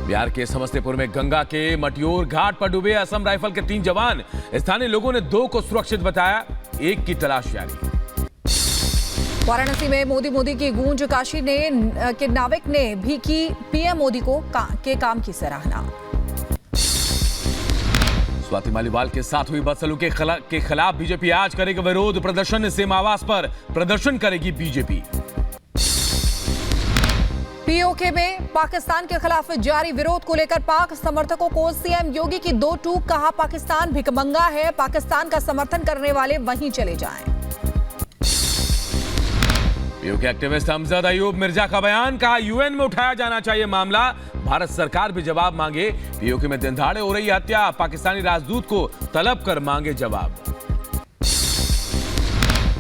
बिहार के समस्तीपुर में गंगा के मटियोर घाट पर डूबे असम राइफल के 3 जवान। स्थानीय लोगों ने 2 को सुरक्षित बताया, 1 की तलाश जारी। वाराणसी में मोदी की गूंज। काशी के नाविक ने भी की पीएम मोदी के काम की सराहना। स्वाति मालीवाल के साथ हुई बदसलूकी के खिलाफ बीजेपी आज करेगी विरोध प्रदर्शन। सीमा आवास पर प्रदर्शन करेगी बीजेपी। पीओके में पाकिस्तान के खिलाफ जारी विरोध को लेकर पाक समर्थकों को सीएम योगी की 2 टूक। कहा, पाकिस्तान भिखमंगा है, पाकिस्तान का समर्थन करने वाले वहीं चले जाएं। पीओके एक्टिविस्ट हमजद अयूब मिर्जा का बयान। कहा, यूएन में उठाया जाना चाहिए मामला, भारत सरकार भी जवाब मांगे। पीओके में दिन दहाड़े हो रही हत्या, पाकिस्तानी राजदूत को तलब कर मांगे जवाब।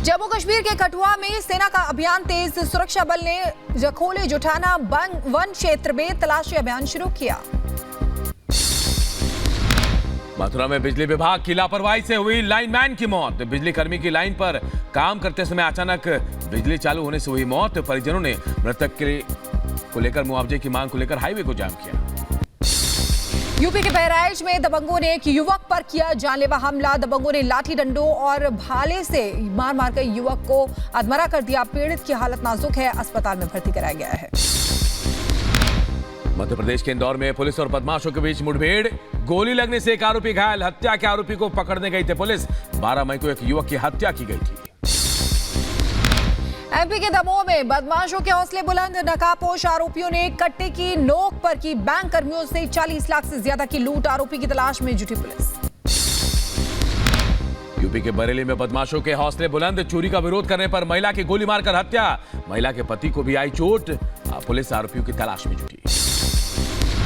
जम्मू कश्मीर के कठुआ में सेना का अभियान तेज। सुरक्षा बल ने जखोले जुठाना वन क्षेत्र में तलाशी अभियान शुरू किया। मथुरा में बिजली विभाग की लापरवाही से हुई लाइनमैन की मौत। बिजली कर्मी की लाइन पर काम करते समय अचानक बिजली चालू होने से हुई मौत। परिजनों ने मृतक को लेकर मुआवजे की मांग को लेकर हाईवे को जाम किया। यूपी के बहराइच में दबंगों ने एक युवक पर किया जानलेवा हमला। दबंगों ने लाठी डंडों और भाले से मार कर युवक को अधमरा कर दिया। पीड़ित की हालत नाजुक है, अस्पताल में भर्ती कराया गया है। मध्य प्रदेश के इंदौर में पुलिस और बदमाशों के बीच मुठभेड़। गोली लगने से एक आरोपी घायल। हत्या के आरोपी को पकड़ने गई थी पुलिस। 12 मई को एक युवक की हत्या की गई थी। एमपी के दमोह में बदमाशों के हौसले बुलंद। नकाबपोश आरोपियों ने कट्टे की नोक पर की बैंक कर्मियों से 40 लाख से ज्यादा की लूट। आरोपी की तलाश में जुटी पुलिस। यूपी के बरेली में बदमाशों के हौसले बुलंद। चोरी का विरोध करने पर महिला की गोली मारकर हत्या। महिला के पति को भी आई चोट। पुलिस आरोपियों की तलाश में जुटी।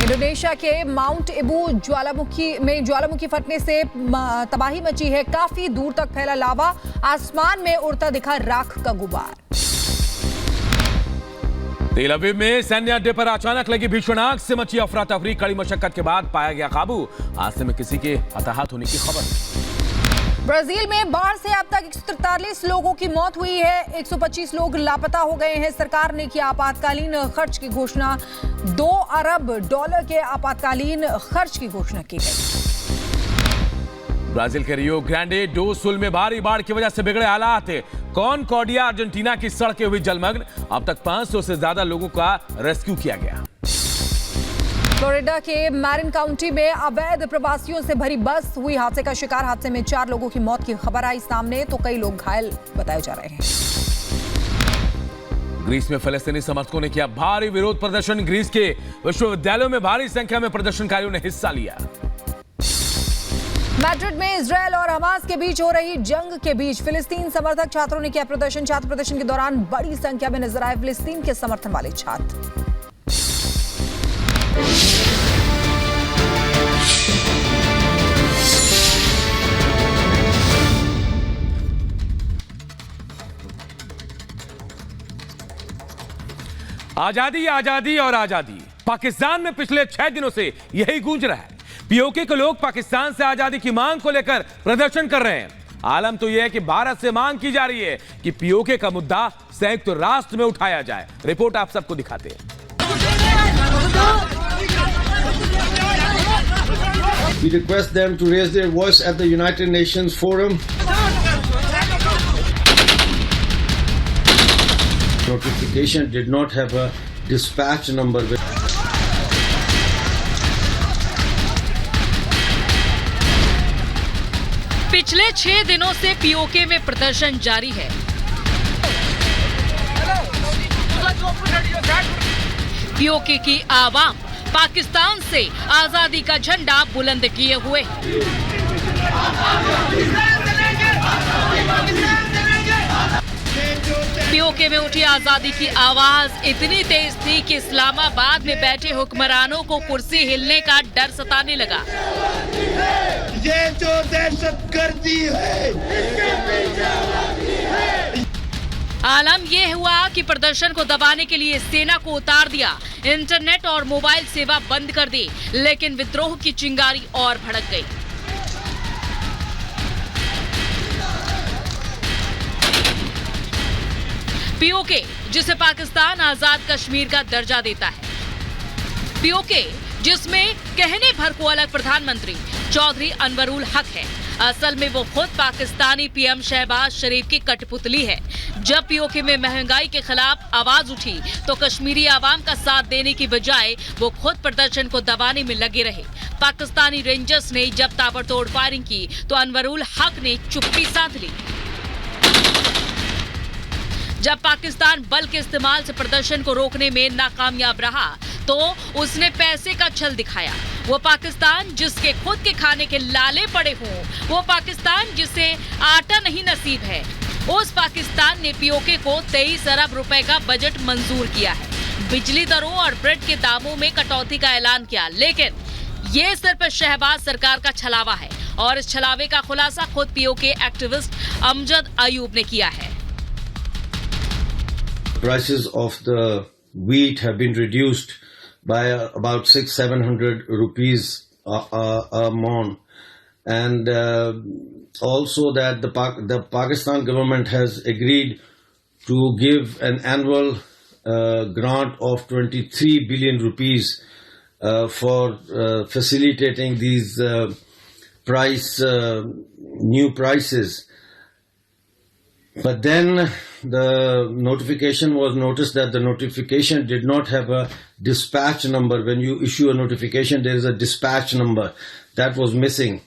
इंडोनेशिया के माउंट एबू ज्वालामुखी फटने से तबाही मची है। काफी दूर तक फैला लावा। आसमान में उड़ता दिखा राख का गुबार। तेल अवीव में सैन्य अड्डे पर अचानक लगी भीषण आग से मची अफरा तफरी। कड़ी मशक्कत के बाद पाया गया काबू। हादसे में किसी के हताहत होने की खबर नहीं। ब्राजील में बाढ़ से अब तक 143 लोगों की मौत हुई है। 125 लोग लापता हो गए हैं। सरकार ने किया आपातकालीन खर्च की घोषणा। $2 अरब के आपातकालीन खर्च की घोषणा की गई। ब्राजील के रियो ग्रांडे डो सुल में भारी बाढ़ की वजह से बिगड़े हालात। कॉनकॉर्डिया अर्जेंटीना की सड़कें हुई जलमग्न। अब तक 500 से ज्यादा लोगों का रेस्क्यू किया गया। फ्लोरिडा के मैरिन काउंटी में अवैध प्रवासियों से भरी बस हुई हादसे का शिकार। हादसे में 4 लोगों की मौत की खबर आई सामने, तो कई लोग घायल बताए जा रहे हैं। ग्रीस में फलस्तीनी समर्थकों ने किया भारी विरोध प्रदर्शन। ग्रीस के विश्वविद्यालयों में भारी संख्या में प्रदर्शनकारियों ने हिस्सा लिया। मैड्रिड में इजरायल और हमास के बीच हो रही जंग के बीच फिलिस्तीन समर्थक छात्रों ने किया प्रदर्शन। छात्र प्रदर्शन के दौरान बड़ी संख्या में नजर आए फिलिस्तीन के समर्थन वाले छात्र। आजादी, आजादी और आजादी। पाकिस्तान में पिछले 6 दिनों से यही गूंज रहा है। पीओके के लोग पाकिस्तान से आजादी की मांग को लेकर प्रदर्शन कर रहे हैं। आलम तो यह है कि भारत से मांग की जा रही है कि पीओके का मुद्दा संयुक्त राष्ट्र में उठाया जाए। रिपोर्ट आप सबको दिखाते हैं। We request them to raise their voice at the United Nations Forum. Notification did not have a dispatch number. पिछले 6 दिनों से पीओके में प्रदर्शन जारी है। पीओके की आवाम पाकिस्तान से आजादी का झंडा बुलंद किए हुए। पीओके में उठी आजादी की आवाज इतनी तेज थी कि इस्लामाबाद में बैठे हुक्मरानों को कुर्सी हिलने का डर सताने लगा। ये जो दहशतगर्दी है, आलम यह हुआ कि प्रदर्शन को दबाने के लिए सेना को उतार दिया। इंटरनेट और मोबाइल सेवा बंद कर दी, लेकिन विद्रोह की चिंगारी और भड़क गई। पीओके, जिसे पाकिस्तान आजाद कश्मीर का दर्जा देता है। पीओके जिसमें कहने भर को अलग प्रधानमंत्री चौधरी अनवरुल हक है। असल में वो खुद पाकिस्तानी पीएम शहबाज शरीफ की कठपुतली है। जब पीओके में महंगाई के खिलाफ आवाज उठी तो कश्मीरी आवाम का साथ देने की बजाय वो खुद प्रदर्शन को दबाने में लगे रहे। पाकिस्तानी रेंजर्स ने जब ताबड़तोड़ फायरिंग की तो अनवरुल हक ने चुप्पी साध ली। जब पाकिस्तान बल के इस्तेमाल से प्रदर्शन को रोकने में नाकामयाब रहा तो उसने पैसे का छल दिखाया। वो पाकिस्तान जिसके खुद के खाने के लाले पड़े हों, वो पाकिस्तान जिसे आटा नहीं नसीब है, उस पाकिस्तान ने पीओके को 23 अरब रुपए का बजट मंजूर किया है। बिजली दरों और ब्रेड के दामों में कटौती का ऐलान किया, लेकिन ये सिर्फ शहबाज सरकार का छलावा है और इस छलावे का खुलासा खुद पीओके एक्टिविस्ट अमजद अयूब ने किया है। Prices of the wheat have been reduced by about 600-700 rupees a mon, and also that the Pakistan government has agreed to give an annual grant of 23 billion rupees for facilitating these new prices. But then the notification was noticed that the notification did not have a dispatch number. When you issue a notification, there is a dispatch number that was missing.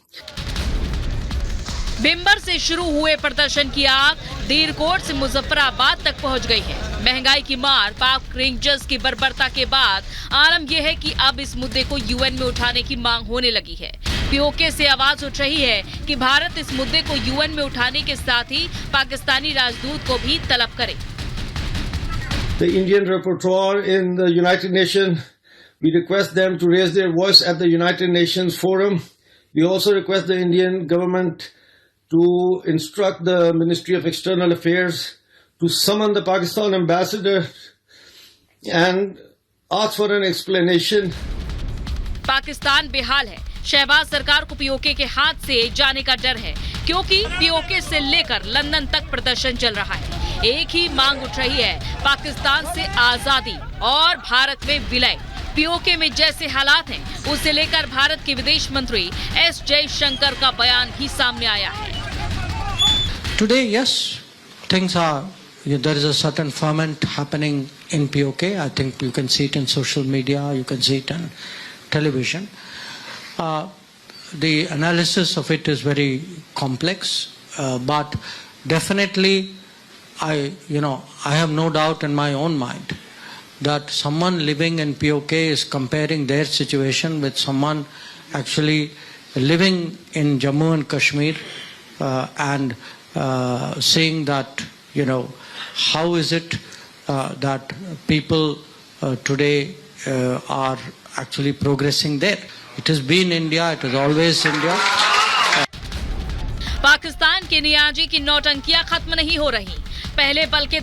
बिम्बर से शुरू हुए प्रदर्शन की आग दीरकोट से मुजफ्फराबाद तक पहुंच गई है। महंगाई की मार, पाक रेंजर्स की बर्बरता के बाद आलम यह है कि अब इस मुद्दे को यूएन में उठाने की मांग होने लगी है। पीओके से आवाज उठ रही है कि भारत इस मुद्दे को यूएन में उठाने के साथ ही पाकिस्तानी राजदूत को भी तलब करे। The Indian rapporteur in the United Nations, we request them to raise their voice at the United Nations Forum. We also request the Indian government to instruct the Ministry of External Affairs to summon the Pakistan ambassador and ask for an explanation. Pakistan बेहाल है। शहबाज सरकार को PoK के हाथ से जाने का डर है, क्योंकि पीओके से लेकर लंदन तक प्रदर्शन चल रहा है। एक ही मांग उठ रही है, पाकिस्तान से आजादी और भारत में विलय। पीओके में जैसे हालात हैं, उसे लेकर भारत के विदेश मंत्री एस जयशंकर का बयान ही सामने आया है। Today, yes, things are, there is a certain ferment happening in POK. I think you can see it in social media, you can see it on television. The analysis of it is very complex, but definitely I have no doubt in my own mind that someone living in POK is comparing their situation with someone actually living in Jammu and Kashmir and saying that, how is it that people today are actually progressing there? It has been India, it is always India. Pakistan के नियाजी की नौटंकियां खत्म नहीं हो रही। पहले बल के